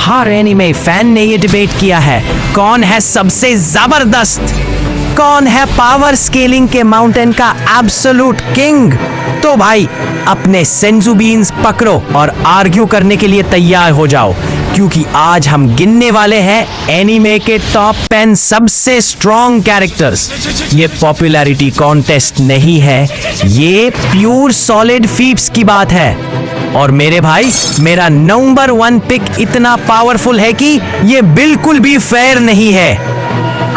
हर anime fan ने ये debate किया है, कौन है सबसे जबरदस्त, कौन है पावर स्केलिंग के माउंटेन का एब्सोल्यूट किंग। तो भाई अपने सेंजू बीन्स पकड़ो और आर्ग्यू करने के लिए तैयार हो जाओ, क्योंकि आज हम गिनने वाले हैं एनीमे के टॉप 10 सबसे स्ट्रॉन्ग कैरेक्टर्स। ये पॉपुलैरिटी कॉन्टेस्ट नहीं है, ये प्योर सॉलिड फीट्स की बात है। और मेरे भाई, मेरा नंबर 1 पिक इतना पावरफुल है कि ये बिल्कुल भी फेयर नहीं है।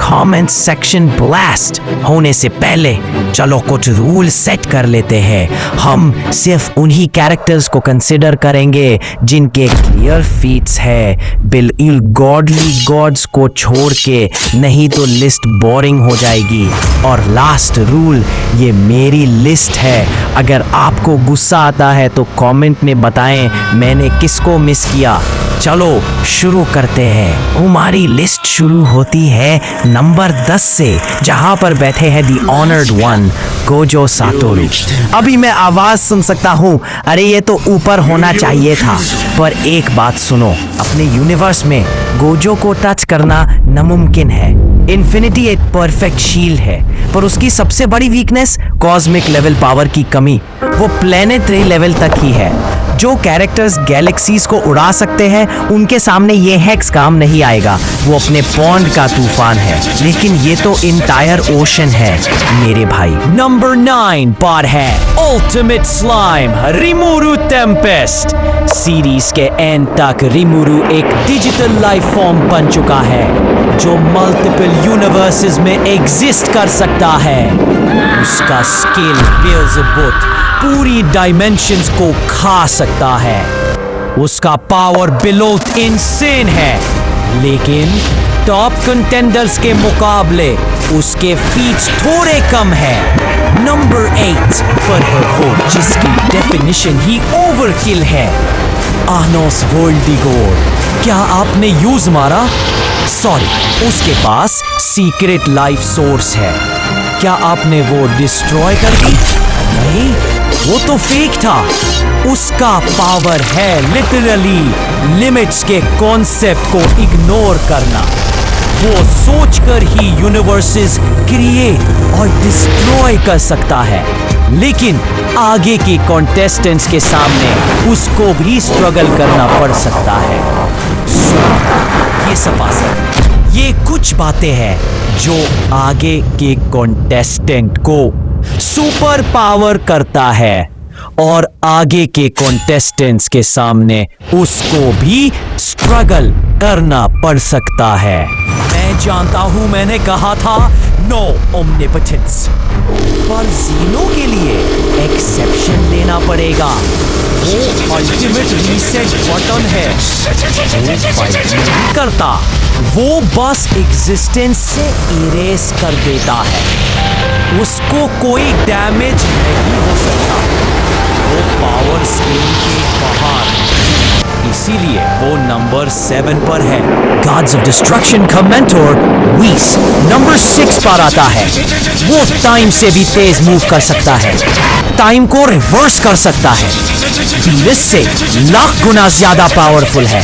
कमेंट सेक्शन ब्लास्ट होने से पहले चलो कुछ रूल सेट कर लेते हैं। हम सिर्फ उन्हीं कैरेक्टर्स को कंसिडर करेंगे जिनके क्लियर फीट्स है, बिल्कुल गॉडली गॉड्स को छोड़ के, नहीं तो लिस्ट बोरिंग हो जाएगी। और लास्ट रूल, ये मेरी लिस्ट है, अगर आपको गुस्सा आता है तो कमेंट में बताएं मैंने किसको मिस किया। चलो शुरू करते हैं। हमारी लिस्ट शुरू होती है नंबर 10 से, जहां पर बैठे हैं दी ऑनर्ड वन गोजो सातोरू। अभी मैं आवाज सुन सकता हूं, अरे ये तो ऊपर होना चाहिए था। पर एक बात सुनो, अपने यूनिवर्स में गोजो को टच करना नामुमकिन है। इन्फिनिटी एक परफेक्ट शील्ड है, पर उसकी सबसे बड़ी वीकनेस कॉस्मिक लेवल पावर की कमी, वो प्लेनेटरी लेवल तक ही है। जो कैरेक्टर्स गैलेक्सीज को उड़ा सकते हैं उनके सामने ये हेक्स काम नहीं आएगा, वो अपने पॉन्ड का तूफान है। लेकिन ये तो इंटायर ओशन है मेरे भाई। नंबर 9 पर है अल्टीमेट स्लाइम रिमुरु टेम्पेस्ट। सीरीज के एंड तक रिमुरु एक डिजिटल लाइफ फॉर्म बन चुका है जो मल्टीपल यूनिवर्सेस में एग्जिस्ट कर सकता है। उसका स्केल बेल्ज़ेबुथ पूरी डायमेंशंस को खा सकता है। उसका पावर बिलो इनसेन है, लेकिन टॉप कंटेंडर्स के मुकाबले उसके फीट्स थोड़े कम है। नंबर 8 पर है वो जिसकी डेफिनेशन ही ओवरकिल है, आनोस वर्ल्डिगोर। क्या आपने यूज मारा? सॉरी, उसके पास सीक्रेट लाइफ सोर्स है। क्या आपने वो डिस्ट्रॉय कर दी? नहीं, वो तो फेक था। उसका पावर है लिटरली लिमिट्स के कॉन्सेप्ट को इग्नोर करना। वो सोचकर ही यूनिवर्सेस क्रिएट और डिस्ट्रॉय कर सकता है, लेकिन आगे के कॉन्टेस्टेंट्स के सामने उसको भी स्ट्रगल करना पड़ सकता है। ये सपासर, ये कुछ बातें हैं जो आगे के कॉन्टेस्टेंट को सुपर पावर करता है और आगे के कॉन्टेस्टेंट्स के सामने उसको भी स्ट्रगल करना पड़ सकता है। मैं जानता हूं, मैंने कहा था नो ओमनिपोटेंस, पर जीनो के लिए एक्सेप्शन लेना पड़ेगा। वो अल्टीमेट रीसेट बटन है, वो फाइट नहीं करता, वो बस एग्जिस्टेंस से इरेज कर देता है। उसको कोई डैमेज नहीं हो सकता, वो पावर स्केल के बाहर, इसीलिए वो नंबर 7 पर है। गॉड्स ऑफ डिस्ट्रक्शन का मेंटोर व्हीस नंबर 6 पर आता है। वो टाइम से भी तेज मूव कर सकता है, टाइम को रिवर्स कर सकता है, बीलिस से लाख गुना ज्यादा पावरफुल है।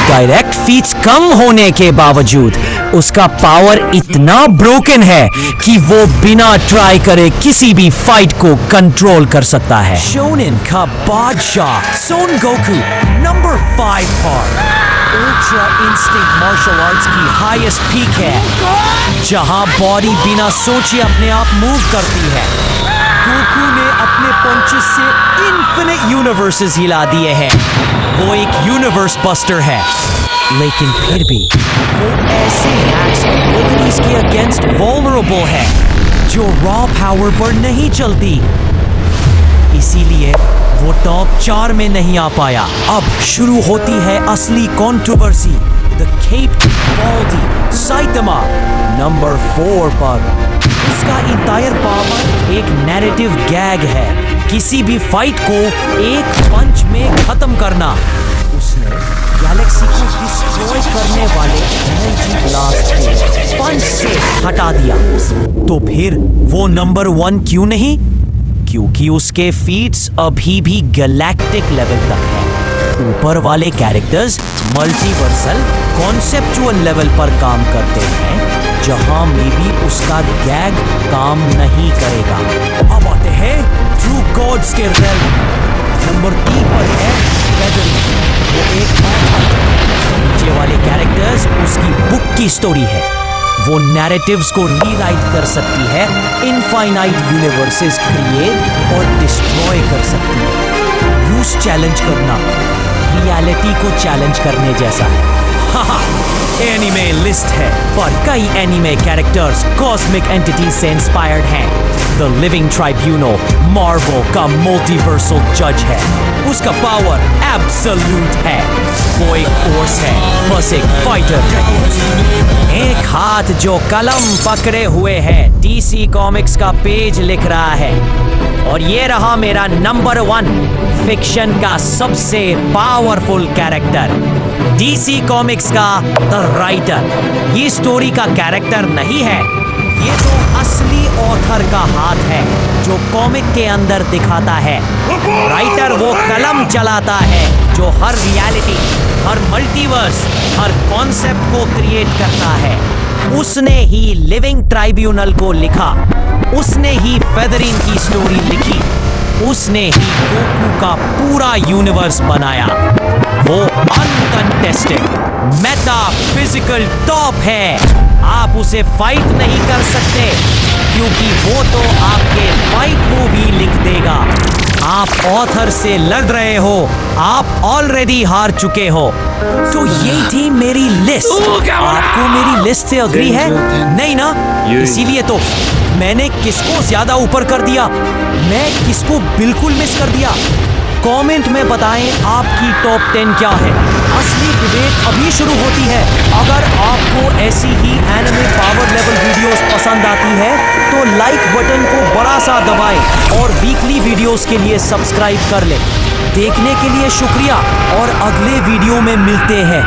डायरेक्ट फीट्स कम होने के बावजूद उसका पावर इतना ब्रोकन है कि वो बिना ट्राई करे किसी भी फाइट को कंट्रोल कर सकता है। शोनेन का बादशाह सोन गोकू नंबर 5 पर अल्ट्रा इंस्टिंक्ट मार्शल आर्ट्स की हाईएस्ट पीक है, जहां बॉडी बिना सोचे अपने आप मूव करती है। गोकू ने अपने पंचेस से इन्फिनिट यूनिवर्सेस हिला दिए हैं। वो एक यूनिवर्स बस्टर है, लेकिन फिर भी वो ऐसे हैक्स एबिलिटीज के अगेंस्ट वल्नरेबल है जो रॉ पावर पर नहीं चलती। इसीलिए वो टॉप 4 में नहीं आ पाया। अब शुरू होती है असली controversy. The cape baldy Saitama number 4 पर। उसका इंटायर पावर एक नैरेटिव गैग है, किसी भी फाइट को एक पंच में खत्म करना। उसने गैलेक्सी को डिस्ट्रॉय करने वाले एनर्जी ब्लास्ट को पंच से हटा दिया। तो फिर वो नंबर 1 क्यों नहीं? क्योंकि उसके फीट्स अभी भी गैलेक्टिक लेवल तक है। ऊपर वाले कैरेक्टर्स मल्टीवर्सल कॉन्सेप्चुअल लेवल पर काम करते हैं, जहां मे बी उसका गैग काम नहीं करेगा। अब आते हैं ट्रू गॉड्स के रेल्म। नंबर 3 पर है फेदरिन, वो एक नीचे वाले कैरेक्टर्स उसकी बुक की स्टोरी है। वो नैरेटिव्स को रीराइट कर सकती है, इनफाइनाइट यूनिवर्सेस क्रिएट और डिस्ट्रॉय कर सकती है। यूज चैलेंज करना रियलिटी को चैलेंज करने जैसा है। एनीमे लिस्ट है, पर कई एनीमे कैरेक्टर्स कॉस्मिक एंटिटी से इंस्पायर्ड हैं। द लिविंग ट्राइब्यूनल मार्वल का मल्टीवर्सल जज है। उसका पावर एब्सोल्यूट है। वो एक फोर्स है, बस एक फाइटर नहीं। एक हाथ जो कलम पकड़े हुए है, डीसी कॉमिक्स का पेज लिख रहा है। और ये रहा मेरा नंबर 1 फिक्शन का सबसे पावरफुल कैरेक्टर, डीसी कॉमिक्स का द राइटर। ये स्टोरी का कैरेक्टर नहीं है, ये तो असली ऑथर का हाथ है जो कॉमिक के अंदर दिखाता है। राइटर वो कलम चलाता है जो हर रियलिटी, हर मल्टीवर्स, हर कॉन्सेप्ट को क्रिएट करता है। उसने ही लिविंग ट्राइब्यूनल को लिखा, उसने ही फेदरिन की स्टोरी लिखी, उसने ही गोकू का पूरा यूनिवर्स बनाया। वो अनकंटेस्टेड मेटा फिजिकल टॉप है। आप उसे फाइट नहीं कर सकते, क्योंकि वो तो आपके फाइट को भी लिख देगा। आप ऑथर से लड़ रहे हो, आप ऑलरेडी हार चुके हो। तो ये थी मेरी लिस्ट। आपको मेरी लिस्ट से अग्री है? नहीं ना? इसीलिए तो मैंने किसको ज्यादा ऊपर कर दिया, मैं किसको बिल्कुल मिस कर दिया। कमेंट में बताएं आपकी टॉप 10 क्या है। असली डिबेट अभी शुरू होती है। अगर आपको ऐसी ही एनिमे पावर लेवल वीडियोस पसंद आती है तो लाइक बटन को बड़ा सा दबाएं और वीकली वीडियोस के लिए सब्सक्राइब कर लें। देखने के लिए शुक्रिया और अगले वीडियो में मिलते हैं।